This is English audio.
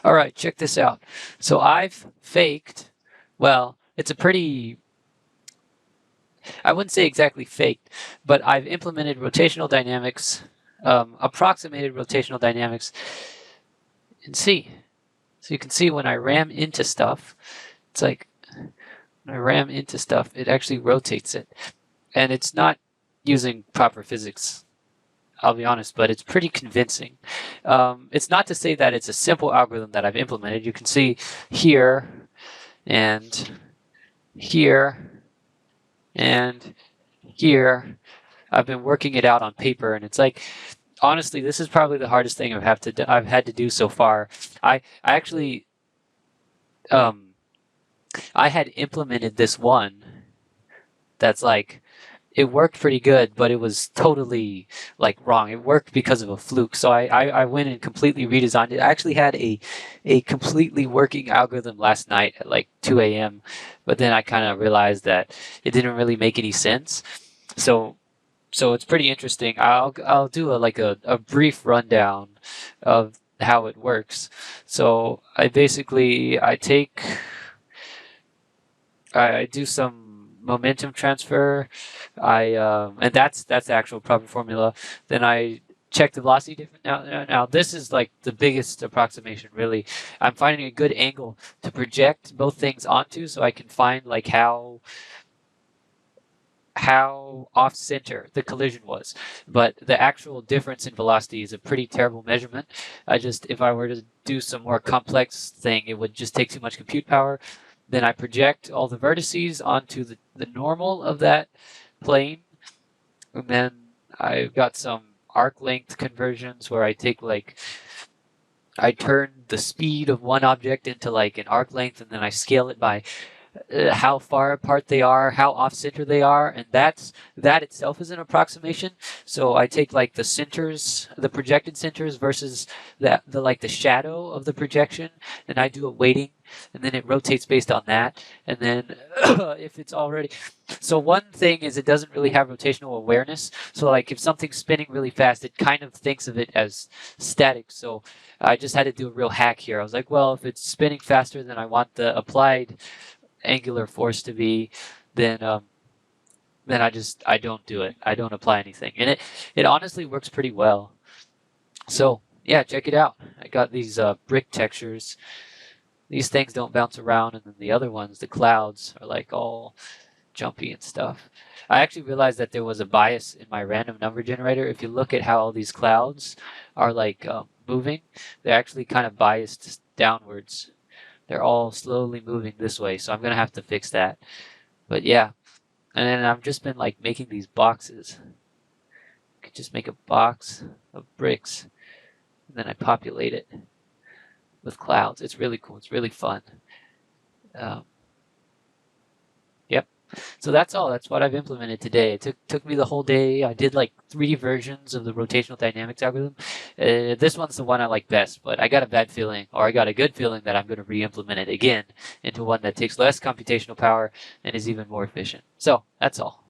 All right, check this out. So I've faked, well, it's a pretty, I wouldn't say exactly faked, but I've implemented rotational dynamics, approximated rotational dynamics in C. So you can see when I ram into stuff, it's like when I ram into stuff, it actually rotates it. And it's not using proper physics, I'll be honest, but it's pretty convincing. It's not to say that it's a simple algorithm that I've implemented. You can see here and here and here. I've been working it out on paper, and it's like, honestly, this is probably the hardest thing I've had to do so far. I actually I had implemented this one that's like, it worked pretty good, but it was totally like wrong. It worked because of a fluke. So I went and completely redesigned it. I actually had a completely working algorithm last night at like 2 a.m. But then I kind of realized that it didn't really make any sense. So it's pretty interesting. I'll do a brief rundown of how it works. So I do some momentum transfer. And that's the actual proper formula. Then I check the velocity difference. Now this is like the biggest approximation, really. I'm finding a good angle to project both things onto, so I can find like how off center the collision was. But the actual difference in velocity is a pretty terrible measurement. If I were to do some more complex thing, it would just take too much compute power. Then I project all the vertices onto the normal of that plane. And then I've got some arc length conversions where I turn the speed of one object into like an arc length, and then I scale it by how far apart they are, how off-center they are, and that itself is an approximation. So I take like the centers, the projected centers versus the shadow of the projection, and I do a weighting, and then it rotates based on that. And then if it's already, so one thing is it doesn't really have rotational awareness. So like if something's spinning really fast, it kind of thinks of it as static. So I just had to do a real hack here. I was like, well, if it's spinning faster than I want the applied angular force to be, then I don't do it. I don't apply anything, and it honestly works pretty well. So yeah, check it out. I got these brick textures. These things don't bounce around, and then the other ones, the clouds, are like all jumpy and stuff. I actually realized that there was a bias in my random number generator. If you look at how all these clouds are like moving, they're actually kind of biased downwards. They're all slowly moving this way, so I'm gonna have to fix that. But yeah, and then I've just been like making these boxes. I could just make a box of bricks, and then I populate it with clouds. It's really cool. It's really fun. Yep. So that's all. That's what I've implemented today. It took me the whole day. I did like 3 versions of the rotational dynamics algorithm. This one's the one I like best, but I got a bad feeling, or I got a good feeling, that I'm going to re-implement it again into one that takes less computational power and is even more efficient. So that's all.